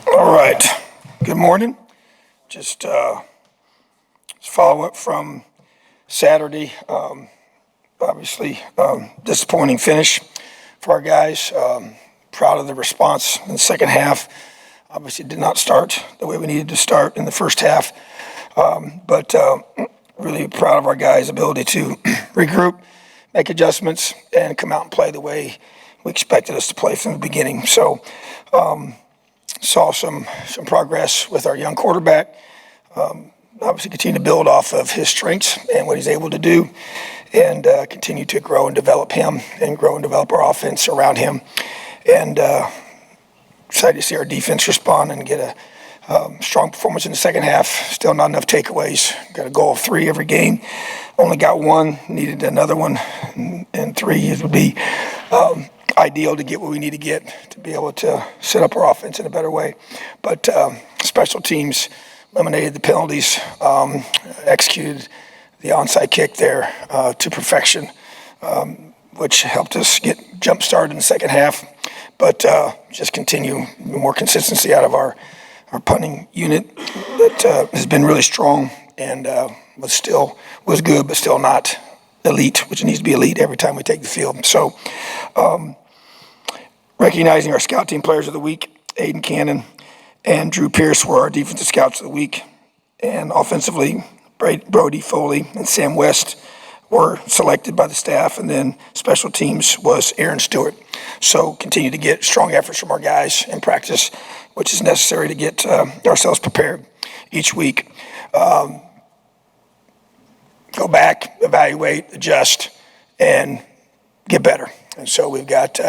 All right. Good morning. Just follow up from Saturday. Obviously, disappointing finish for our guys. Proud of the response in the second half. Obviously, did not start the way we needed to start in the first half. But really proud of our guys' ability to regroup, make adjustments, and come out and play the way we expected us to play from the beginning. So, saw some progress with our young quarterback. Obviously, continue to build off of his strengths and what he's able to do, and continue to grow and develop him, and grow and develop our offense around him. And excited to see our defense respond and get a strong performance in the second half. Still not enough takeaways. Got a goal of 3 every game. Only got 1. Needed another one, and 3 would be ideal to get what we need to get to be able to set up our offense in a better way. But special teams eliminated the penalties, executed the onside kick there to perfection, which helped us get jump started in the second half. But just continue more consistency out of our punting unit that has been really strong and was good, but still not elite, which needs to be elite every time we take the field. So recognizing our scout team players of the week, Aiden Cannon and Drew Pierce were our defensive scouts of the week. And offensively, Brody Foley and Sam West were selected by the staff, and then special teams was Aaron Stewart. So continue to get strong efforts from our guys in practice, which is necessary to get ourselves prepared each week. Go back, evaluate, adjust, and get better. And so we've got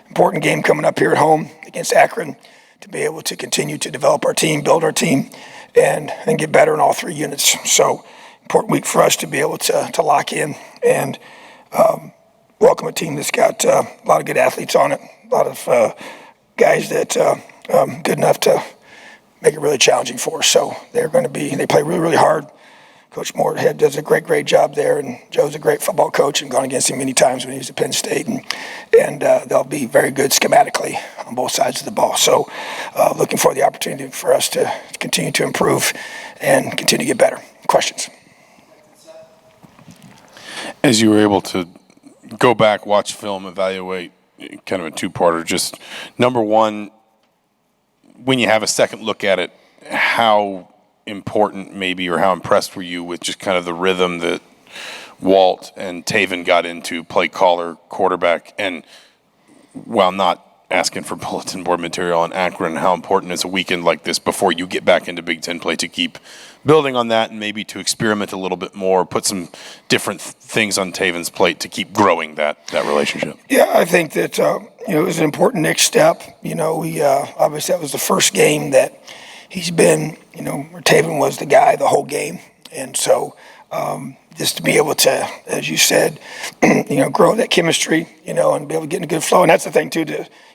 important game coming up here at home against Akron to be able to continue to develop our team, build our team, and get better in all 3 units. So important week for us to be able to lock in and welcome a team that's got a lot of good athletes on it, a lot of guys that good enough to make it really challenging for us. So they play really, really hard. Coach Moorhead does a great job there, and Joe's a great football coach and gone against him many times when he was at Penn State, and they'll be very good schematically on both sides of the ball. So looking for the opportunity for us to continue to improve and continue to get better. Questions? As you were able to go back, watch film, evaluate, kind of a 2-parter, just number one, when you have a second look at it, how important maybe, or how impressed were you with just kind of the rhythm that Walt and Taven got into, play caller, quarterback, and while not asking for bulletin board material on Akron, how important is a weekend like this before you get back into Big Ten play to keep building on that and maybe to experiment a little bit more, put some different things on Taven's plate to keep growing that relationship? Yeah, I think that it was an important next step. We obviously that was the first game that he's been, where Taven was the guy the whole game. And so just to be able to, as you said, grow that chemistry, and be able to get in a good flow. And that's the thing, too,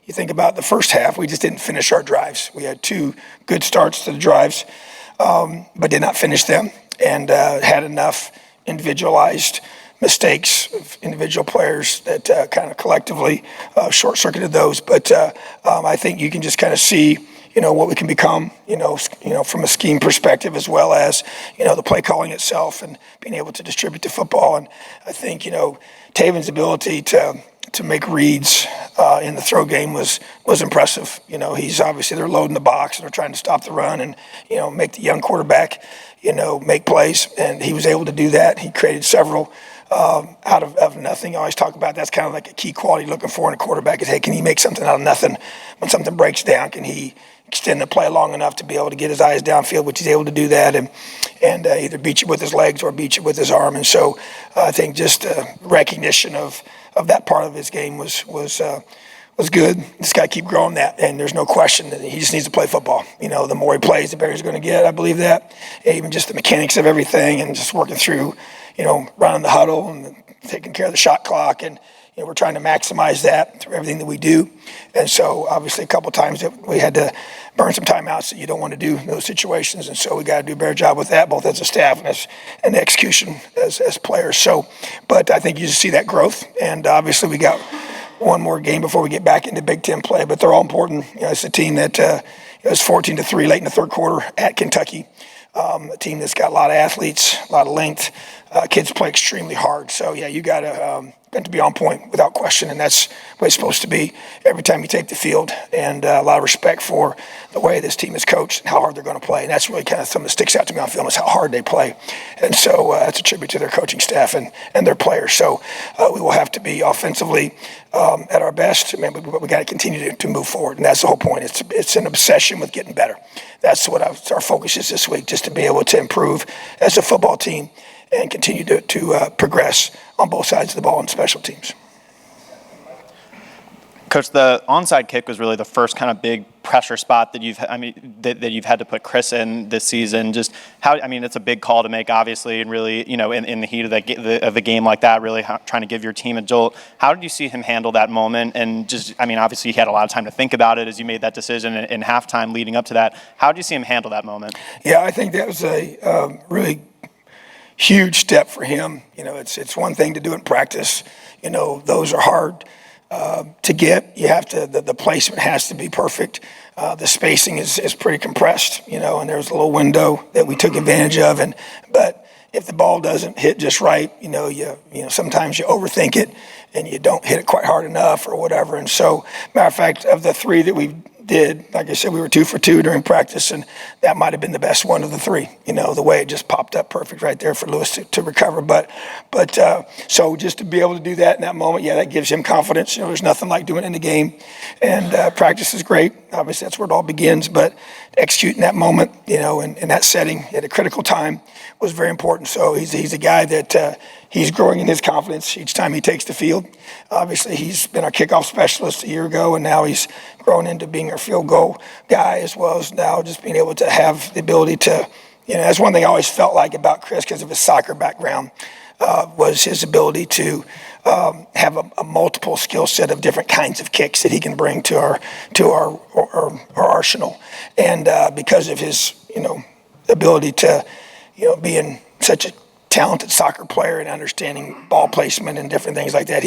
you think about the first half, we just didn't finish our drives. We had 2 good starts to the drives, but did not finish them, and had enough individualized mistakes of individual players that kind of collectively short-circuited those. But I think you can just kind of see what we can become, from a scheme perspective, as well as, the play calling itself and being able to distribute the football. And I think, Taven's ability to make reads in the throw game was impressive. He's obviously, they're loading the box and they're trying to stop the run and, make the young quarterback, make plays. And he was able to do that. He created several out of nothing. I always talk about that's kind of like a key quality looking for in a quarterback is, hey, can he make something out of nothing? When something breaks down, can he extend the play long enough to be able to get his eyes downfield, which he's able to do that, and either beat you with his legs or beat you with his arm. And so I think just recognition of that part of his game was good. This guy keep growing that, and there's no question that he just needs to play football. The more he plays, the better he's going to get. I believe that. Even just the mechanics of everything and just working through, running the huddle and taking care of the shot clock, and we're trying to maximize that through everything that we do. And so obviously a couple times that we had to burn some timeouts that you don't want to do in those situations. And so we got to do a better job with that, both as a staff and as an execution as players. So, but I think you just see that growth. And obviously we got one more game before we get back into Big Ten play, but they're all important. It's a team that it was 14-3 late in the third quarter at Kentucky. A team that's got a lot of athletes, a lot of length. Kids play extremely hard. So, yeah, you got to be on point without question, and that's what it's supposed to be every time you take the field, and a lot of respect for the way this team is coached and how hard they're going to play. And that's really kind of something that sticks out to me on film is how hard they play. And so that's a tribute to their coaching staff and their players. So we will have to be offensively at our best, but we got to continue to move forward. And that's the whole point. It's an obsession with getting better. That's what our focus is this week, just to be able to improve as a football team and continue to progress on both sides of the ball and special teams. Coach, the onside kick was really the first kind of big pressure spot that you've had to put Chris in this season. Just how, it's a big call to make, obviously, and really, in the heat of the game like that, really trying to give your team a jolt. How did you see him handle that moment? And just, obviously, he had a lot of time to think about it as you made that decision in halftime leading up to that. How did you see him handle that moment? Yeah, I think that was a really huge step for him. It's one thing to do it in practice. Those are hard to get. You have to, the placement has to be perfect. The spacing is pretty compressed, and there's a little window that we took advantage of. But if the ball doesn't hit just right, sometimes you overthink it and you don't hit it quite hard enough or whatever. And so, matter of fact, of the three that we did, like I said, we were 2 for 2 during practice, and that might have been the best one of the three. The way it just popped up perfect right there for Lewis to recover. But so just to be able to do that in that moment, yeah, that gives him confidence. There's nothing like doing it in the game, and practice is great. Obviously, that's where it all begins. But executing that moment, in that setting at a critical time was very important. So he's a guy that he's growing in his confidence each time he takes the field. Obviously, he's been our kickoff specialist a year ago, and now he's grown into being our field goal guy, as well as now just being able to have the ability to, that's one thing I always felt like about Chris because of his soccer background, was his ability to have a multiple skill set of different kinds of kicks that he can bring to our arsenal. And because of his, ability to, being such a talented soccer player and understanding ball placement and different things like that.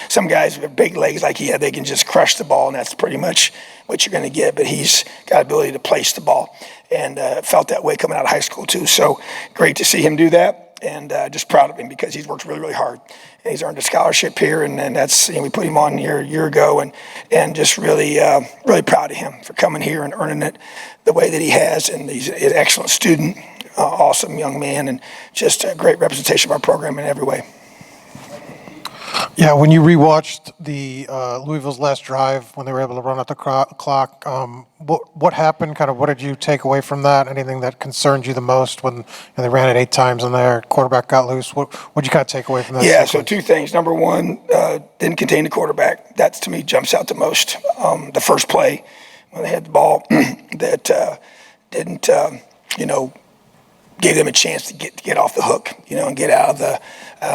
Some guys with big legs like he had, they can just crush the ball, and that's pretty much what you're going to get. But he's got ability to place the ball, and felt that way coming out of high school too. So great to see him do that, and just proud of him because he's worked really, really hard. And he's earned a scholarship here, and that's, we put him on here a year ago, and just really, really proud of him for coming here and earning it the way that he has. And he's an excellent student. Awesome young man, and just a great representation of our program in every way. Yeah, when you rewatched the Louisville's last drive when they were able to run out the clock, what happened? Kind of, what did you take away from that? Anything that concerned you the most when they ran it 8 times and their quarterback got loose? What did you kind of take away from that? Yeah, so 2 things. Number one, didn't contain the quarterback. That to me jumps out the most. The first play when they had the ball that didn't, gave them a chance to get off the hook, and get out of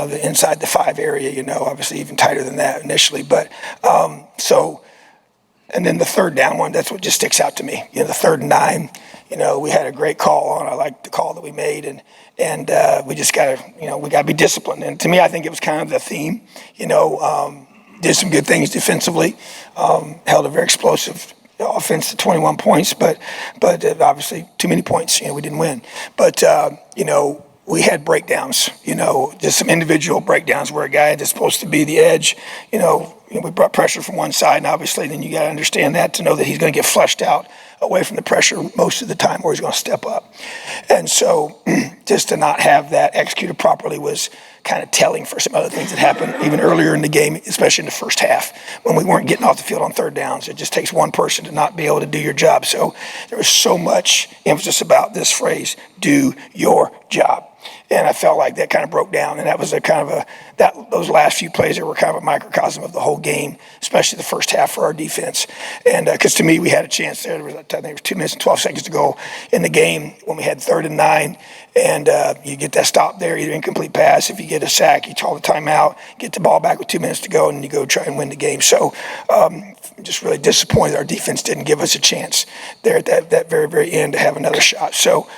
the inside the 5 area, obviously even tighter than that initially. But and then the third down one, that's what just sticks out to me. The 3rd and 9, we had a great call on. I like the call that we made, and we just got to, we got to be disciplined. And to me, I think it was kind of the theme. Did some good things defensively, held a very explosive offense to 21 points, but obviously too many points. We didn't win. But we had breakdowns. Just some individual breakdowns where a guy that's supposed to be the edge, we brought pressure from one side, and obviously then you got to understand that to know that he's going to get flushed out away from the pressure most of the time, where he's going to step up. And so just to not have that executed properly was kind of telling for some other things that happened even earlier in the game, especially in the first half when we weren't getting off the field on 3rd downs. It just takes one person to not be able to do your job. So there was so much emphasis about this phrase, do your job. And I felt like that kind of broke down, and that was those last few plays that were kind of a microcosm of the whole game, especially the first half for our defense. And because to me, we had a chance there. I think it was 2 minutes and 12 seconds to go in the game when we had 3rd and 9, and you get that stop there, either incomplete pass. If you get a sack, you call the timeout, get the ball back with 2 minutes to go, and you go try and win the game. So just really disappointed our defense didn't give us a chance there at that very, very end to have another shot. So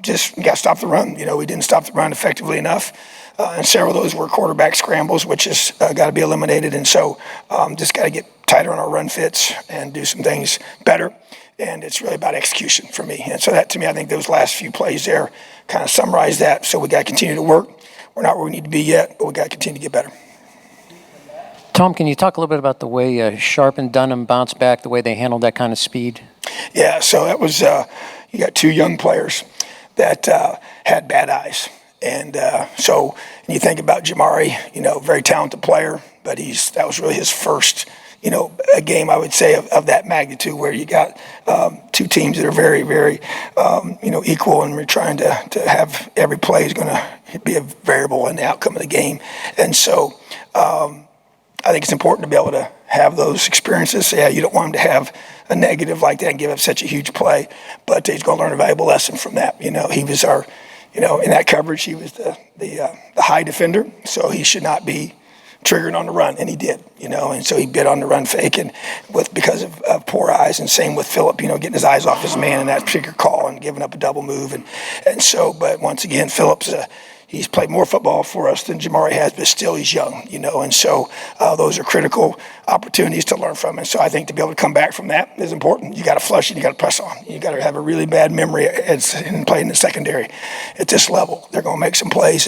just got to stop the run. We didn't stop the run effectively enough. And several of those were quarterback scrambles, which has got to be eliminated. And so just got to get tighter on our run fits and do some things better. And it's really about execution for me. And so that, to me, I think those last few plays there kind of summarize that. So we got to continue to work. We're not where we need to be yet, but we got to continue to get better. Tom, can you talk a little bit about the way Sharp and Dunham bounced back, the way they handled that kind of speed? Yeah, so that was, you got two young players that had bad eyes. And so when you think about Jamari, very talented player, but that was really his first, a game, I would say, of that magnitude where you got two teams that are very, very, equal, and we're trying to have every play is going to be a variable in the outcome of the game. And so I think it's important to be able to have those experiences. Yeah, you don't want him to have a negative like that and give up such a huge play, but he's going to learn a valuable lesson from that. He was our, in that coverage, he was the high defender, so he should not be triggered on the run, and he did, and so he bit on the run fake, and because of poor eyes, and same with Phillip, getting his eyes off his man in that particular call and giving up a double move, and so, but once again, Phillip's he's played more football for us than Jamari has, but still he's young, and so those are critical opportunities to learn from. And so I think to be able to come back from that is important. You got to flush it, you got to press on. You got to have a really bad memory and play in the secondary at this level. They're going to make some plays,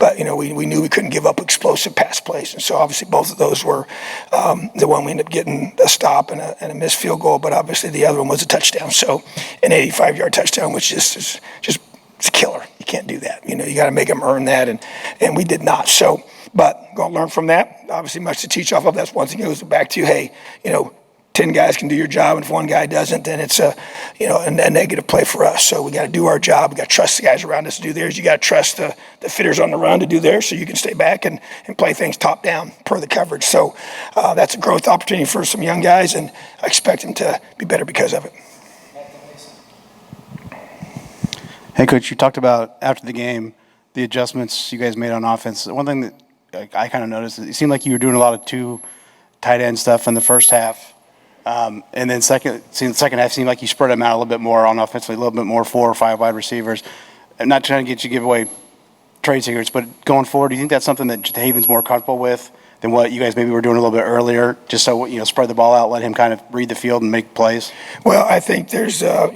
but we knew we couldn't give up explosive pass plays. And so obviously both of those were the one we ended up getting a stop and a missed field goal, but obviously the other one was a touchdown. So an 85-yard touchdown, which is just it's a killer. You can't do that. You got to make them earn that, and we did not. So, but going to learn from that. Obviously, much to teach off of. That's once again goes back to, hey, 10 guys can do your job, and if one guy doesn't, then it's a negative play for us. So we got to do our job. We got to trust the guys around us to do theirs. You got to trust the fitters on the run to do theirs, so you can stay back and play things top down per the coverage. So that's a growth opportunity for some young guys, and I expect them to be better because of it. Hey, Coach, you talked about after the game, the adjustments you guys made on offense. One thing that I kind of noticed, it seemed like you were doing a lot of two tight end stuff in the first half. And then second half seemed like you spread them out a little bit more on offensively, a little bit more 4 or 5 wide receivers. I'm not trying to give away trade secrets, but going forward, do you think that's something that Haven's more comfortable with than what you guys maybe were doing a little bit earlier, just so, spread the ball out, let him kind of read the field and make plays? Well, I think there's, a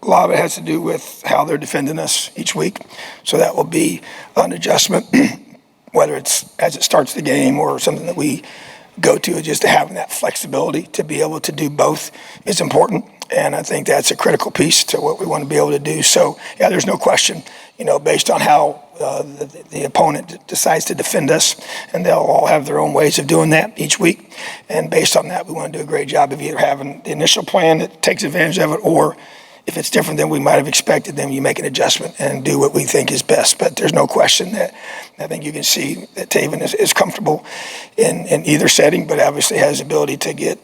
lot of it has to do with how they're defending us each week. So that will be an adjustment, whether it's as it starts the game or something that we go to, just having that flexibility to be able to do both is important. And I think that's a critical piece to what we want to be able to do. So, yeah, there's no question, based on how the opponent decides to defend us, and they'll all have their own ways of doing that each week. And based on that, we want to do a great job of either having the initial plan that takes advantage of it, or if it's different than we might have expected, then you make an adjustment and do what we think is best. But there's no question that I think you can see that Taven is comfortable in either setting, but obviously has the ability to get,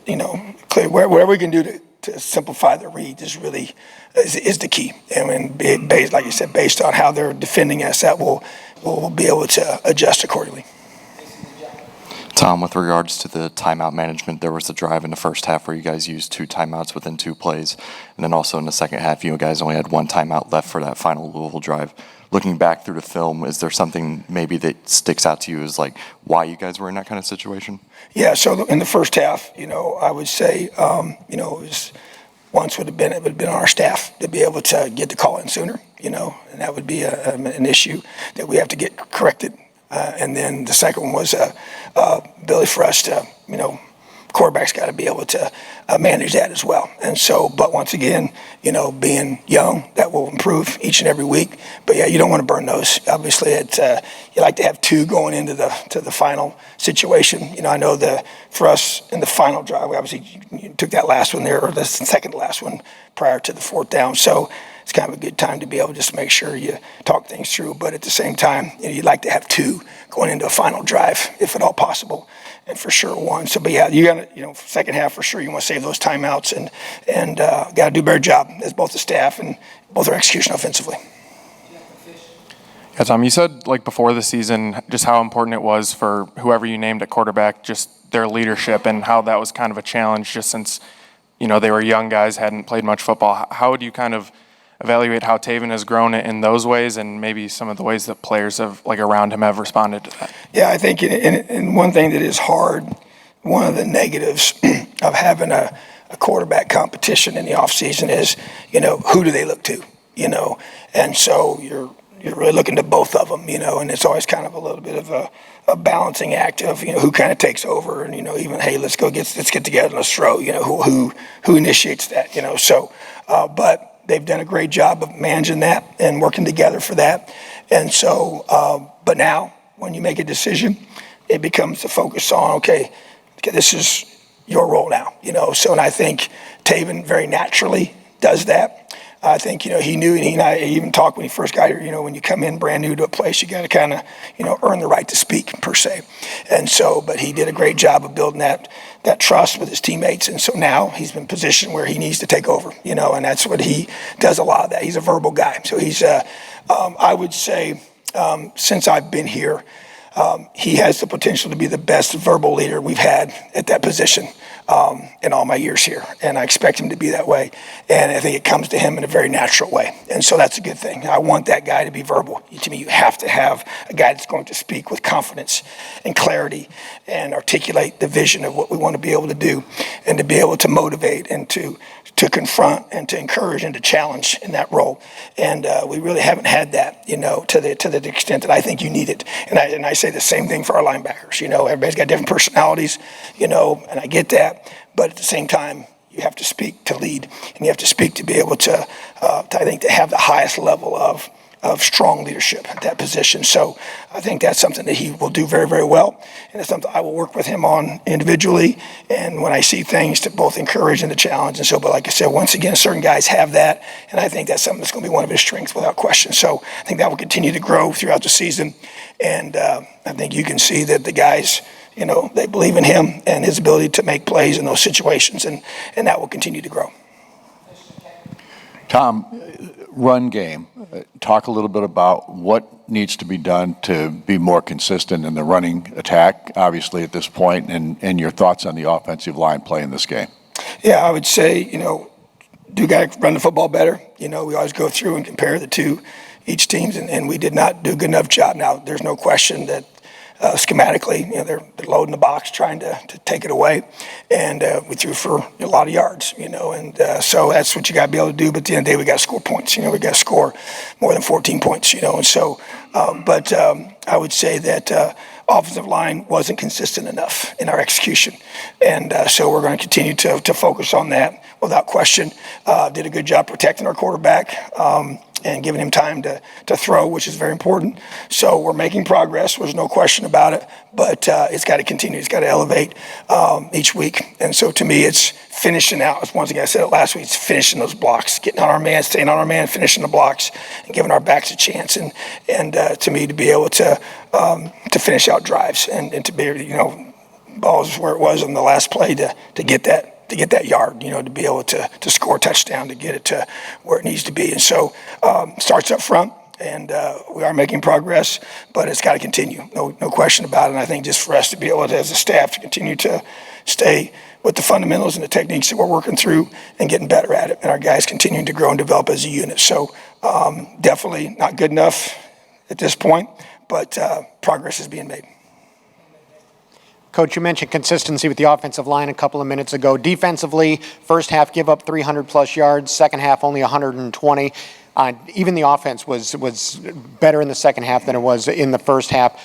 clear wherever we can do to simplify the read is really is the key. And based, like you said, based on how they're defending us, that we'll be able to adjust accordingly. Tom, with regards to the timeout management, there was a drive in the first half where you guys used 2 timeouts within 2 plays. And then also in the second half, you guys only had 1 timeout left for that final Louisville drive. Looking back through the film, is there something maybe that sticks out to you as like why you guys were in that kind of situation? Yeah, so in the first half, I would say, it was once it would have been on our staff to be able to get the call in sooner, and that would be an issue that we have to get corrected. And then the second one was ability for us to, quarterback's got to be able to manage that as well. And so, but once again, being young, that will improve each and every week. But yeah, you don't want to burn those. Obviously, you like to have 2 going into the final situation. I know for us in the final drive, we obviously you took that last one there, or the second to last one prior to the 4th down. So it's kind of a good time to be able just to make sure you talk things through. But at the same time, you'd like to have 2 going into a final drive, if at all possible, and for sure 1. So, but yeah, you got to, second half for sure, you want to save those timeouts and got to do a better job as both the staff and both our execution offensively. Yeah, Tom, you said before the season just how important it was for whoever you named at quarterback, just their leadership and how that was kind of a challenge just since, they were young guys, hadn't played much football. How would you kind of evaluate how Taven has grown in those ways and maybe some of the ways that players have, around him have responded to that? Yeah, I think and one thing that is hard, one of the negatives of having a quarterback competition in the offseason is, who do they look to, And so you're really looking to both of them, and it's always kind of a little bit of a balancing act of, who kind of takes over and, even, hey, let's get together and let's throw, who initiates that, So, but they've done a great job of managing that and working together for that. And so, but now when you make a decision, it becomes the focus on, okay, this is your role now, So, and I think Taven very naturally does that. I think, he knew, and I even talked when he first got here, when you come in brand new to a place, you got to kind of, earn the right to speak per se. And so, but he did a great job of building that trust with his teammates. And so now he's been positioned where he needs to take over, and that's what he does a lot of that. He's a verbal guy. So he's, I would say, since I've been here, he has the potential to be the best verbal leader we've had at that position in all my years here. And I expect him to be that way. And I think it comes to him in a very natural way. And so that's a good thing. I want that guy to be verbal. To me, you have to have a guy that's going to speak with confidence and clarity and articulate the vision of what we want to be able to do and to be able to motivate and to confront and to encourage and to challenge in that role. And we really haven't had that, to the extent that I think you need it. And I say the same thing for our linebackers. Everybody's got different personalities, and I get that. But at the same time, you have to speak to lead, and you have to speak to be able to I think, to have the highest level of strong leadership at that position. So I think that's something that he will do very, very well. And it's something I will work with him on individually. And when I see things to both encourage and to challenge. And so, but like I said, once again, certain guys have that. And I think that's something that's going to be one of his strengths without question. So I think that will continue to grow throughout the season. And I think you can see that the guys, they believe in him and his ability to make plays in those situations. And that will continue to grow. Tom, run game. Talk a little bit about what needs to be done to be more consistent in the running attack, obviously, at this point, and your thoughts on the offensive line play in this game. Yeah, I would say, do got to run the football better. We always go through and compare the two, each teams, and we did not do a good enough job. Now, there's no question that schematically, they're loading the box, trying to take it away, and we threw for a lot of yards, and so that's what you got to be able to do. But at the end of the day, we got to score points. We got to score more than 14 points, and so. But I would say that offensive line wasn't consistent enough in our execution, and so we're going to continue to focus on that without question. Did a good job protecting our quarterback. And giving him time to throw, which is very important. So we're making progress. There's no question about it. But it's got to continue. It's got to elevate each week. And so to me, it's finishing out. Once again, I said it last week, it's finishing those blocks, getting on our man, staying on our man, finishing the blocks, and giving our backs a chance. And to me, to be able to finish out drives and to be, balls where it was on the last play to get that yard, to be able to score a touchdown, to get it to where it needs to be. And so starts up front, and we are making progress, but it's got to continue, no question about it. And I think just for us to be able to, as a staff, to continue to stay with the fundamentals and the techniques that we're working through and getting better at it, and our guys continuing to grow and develop as a unit. So definitely not good enough at this point, but progress is being made. Coach, you mentioned consistency with the offensive line a couple of minutes ago. Defensively, first half give up 300-plus yards, second half only 120. Even the offense was better in the second half than it was in the first half.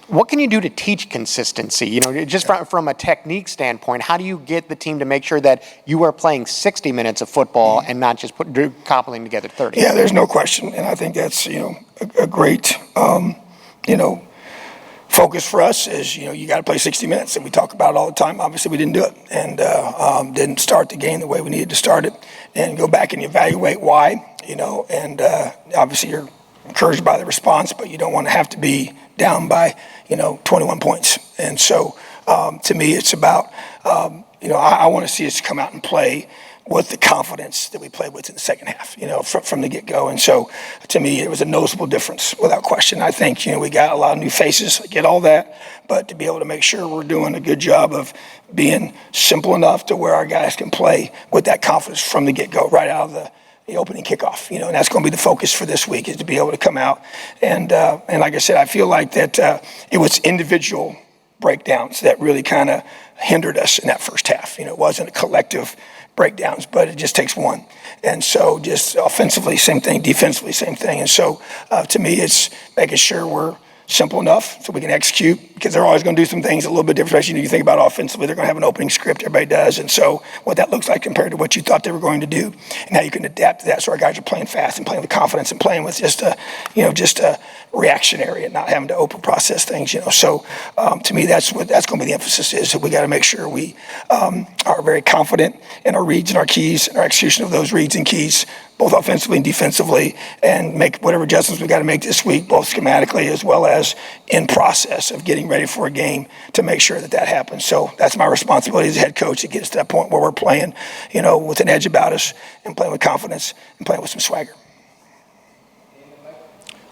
What can you do to teach consistency? Just from a technique standpoint, how do you get the team to make sure that you are playing 60 minutes of football and not just cobbling together 30? Yeah, there's no question. And I think that's, a great, focus for us is, you got to play 60 minutes, and we talk about it all the time. Obviously, we didn't do it, and didn't start the game the way we needed to start it, and go back and evaluate why, and obviously you're encouraged by the response, but you don't want to have to be down by, 21 points. And so to me, it's about, I want to see us come out and play with the confidence that we played with in the second half, from the get-go. And so, to me, it was a noticeable difference, without question. I think, we got a lot of new faces, I get all that, but to be able to make sure we're doing a good job of being simple enough to where our guys can play with that confidence from the get-go, right out of the opening kickoff, and that's going to be the focus for this week, is to be able to come out. And like I said, I feel like that it was individual breakdowns that really kind of hindered us in that first half. It wasn't a collective breakdowns, but it just takes one. And so just offensively, same thing, defensively, same thing. And so to me, it's making sure we're simple enough so we can execute, because they're always going to do some things a little bit different. Especially when you think about offensively, they're going to have an opening script, everybody does. And so what that looks like compared to what you thought they were going to do, and how you can adapt to that. So our guys are playing fast and playing with confidence and playing with just a reactionary and not having to open process things, So to me, that's going to be the emphasis, is that we got to make sure we are very confident in our reads and our keys and our execution of those reads and keys, both offensively and defensively, and make whatever adjustments we got to make this week, both schematically as well as in process of getting ready for a game, to make sure that happens. So that's my responsibility as a head coach, to get us to that point where we're playing, with an edge about us and playing with confidence and playing with some swagger.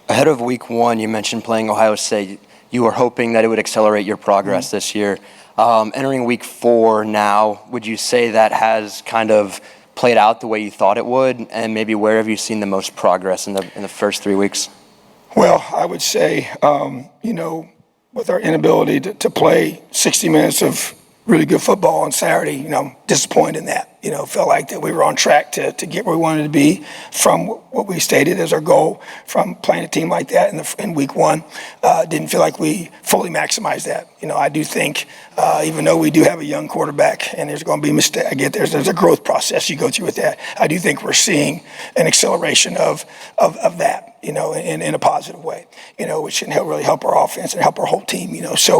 Ahead of week 1, you mentioned playing Ohio State. You were hoping that it would accelerate your progress this year. Entering week 4 now, would you say that has kind of played out the way you thought it would? And maybe where have you seen the most progress in the first 3 weeks? Well, I would say, with our inability to play 60 minutes of really good football on Saturday, disappointed in that. Felt like that we were on track to get where we wanted to be from what we stated as our goal from playing a team like that in week 1. Didn't feel like we fully maximized that. I do think, even though we do have a young quarterback and there's going to be mistakes, I get there's a growth process you go through with that. I do think we're seeing an acceleration of that, in a positive way, which can really help our offense and help our whole team,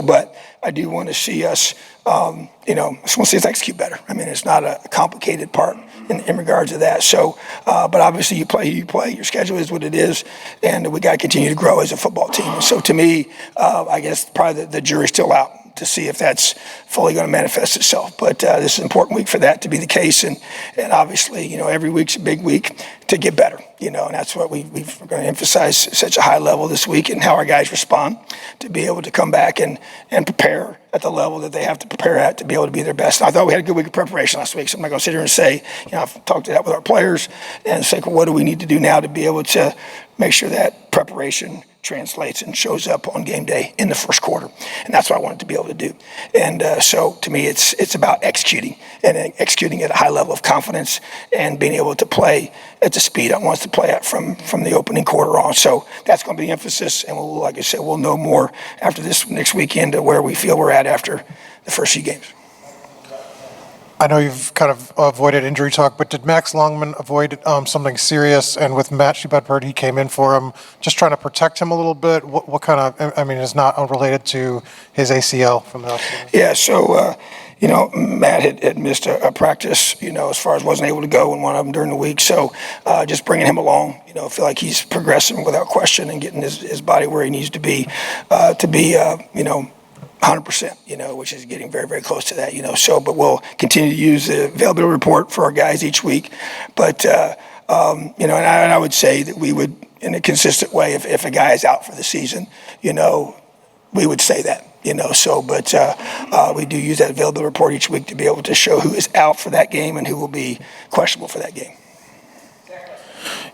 but I do want to see us, I just want to see us execute better. I mean, it's not a complicated part in regards to that. So, but obviously you play, your schedule is what it is, and we got to continue to grow as a football team. And so to me, I guess probably the jury's still out to see if that's fully going to manifest itself. But this is an important week for that to be the case. And obviously, every week's a big week to get better, and that's what we're going to emphasize such a high level this week, and how our guys respond to be able to come back and prepare at the level that they have to prepare at to be able to be their best. And I thought we had a good week of preparation last week, so I'm not going to sit here and say, I've talked to that with our players and say, well, what do we need to do now to be able to make sure that preparation translates and shows up on game day in the first quarter. And that's what I wanted to be able to do. And so to me, it's about executing, and executing at a high level of confidence, and being able to play at the speed I want us to play at from the opening quarter on. So that's going to be the emphasis. And we'll, like I said, we'll know more after this next weekend to where we feel we're at after the first few games. I know you've kind of avoided injury talk, but did Max Longman avoid something serious? And with Matt Shepard, he came in for him, just trying to protect him a little bit. What kind of, I mean, it's not unrelated to his ACL from the offseason? Yeah, so, Matt had missed a practice, as far as wasn't able to go in one of them during the week. So just bringing him along, feel like he's progressing without question and getting his body where he needs to be, 100%, which is getting very, very close to that, So, but we'll continue to use the availability report for our guys each week. But, and I would say that we would, in a consistent way, if a guy is out for the season, we would say that, So, but we do use that availability report each week to be able to show who is out for that game and who will be questionable for that game.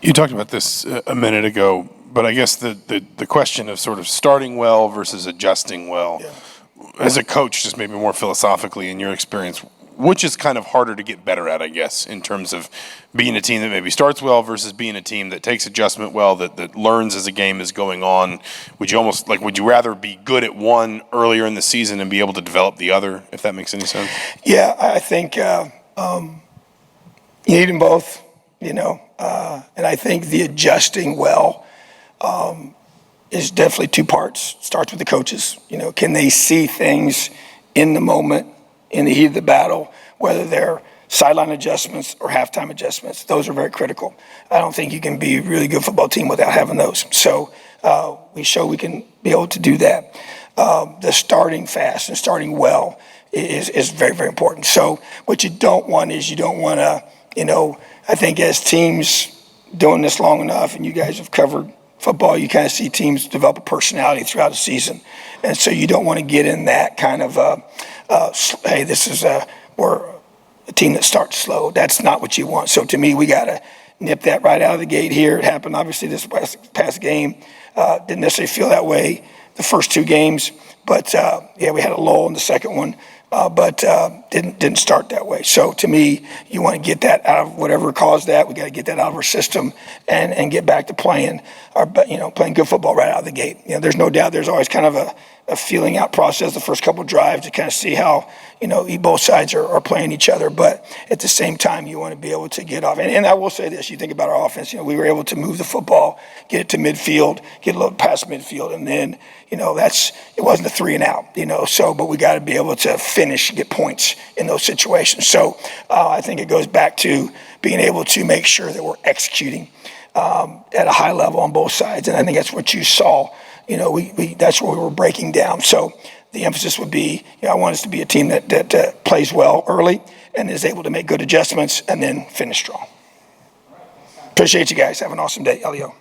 You talked about this a minute ago, but I guess the question of sort of starting well versus adjusting well. Yeah. As a coach, just maybe more philosophically in your experience, which is kind of harder to get better at, I guess, in terms of being a team that maybe starts well versus being a team that takes adjustment well, that learns as a game is going on? Would you rather be good at one earlier in the season and be able to develop the other, if that makes any sense? Yeah, I think you need them both, and I think the adjusting well is definitely two parts. Starts with the coaches. Can they see things in the moment, in the heat of the battle, whether they're sideline adjustments or halftime adjustments? Those are very critical. I don't think you can be a really good football team without having those. So we show we can be able to do that. The starting fast and starting well is very, very important. So what you don't want is you don't want to I think as teams doing this long enough, and you guys have covered football, you kind of see teams develop a personality throughout the season. And so you don't want to get in that kind of, hey, we're a team that starts slow. That's not what you want. So to me, we got to nip that right out of the gate here. It happened, obviously, this past game. Didn't necessarily feel that way the first two games. But, we had a lull in the second one. But didn't start that way. So to me, you want to get that out of whatever caused that. We got to get that out of our system and get back to playing good football right out of the gate. There's no doubt there's always kind of a feeling out process the first couple of drives to kind of see how both sides are playing each other. But at the same time, you want to be able to get off. And I will say this: you think about our offense. We were able to move the football, get it to midfield, get a little past midfield, and then it wasn't a 3 and out. But we got to be able to finish, get points in those situations. So I think it goes back to being able to make sure that we're executing at a high level on both sides, and I think that's what you saw. That's where we were breaking down. So the emphasis would be, I want us to be a team that plays well early and is able to make good adjustments and then finish strong. Appreciate you guys. Have an awesome day. Elio.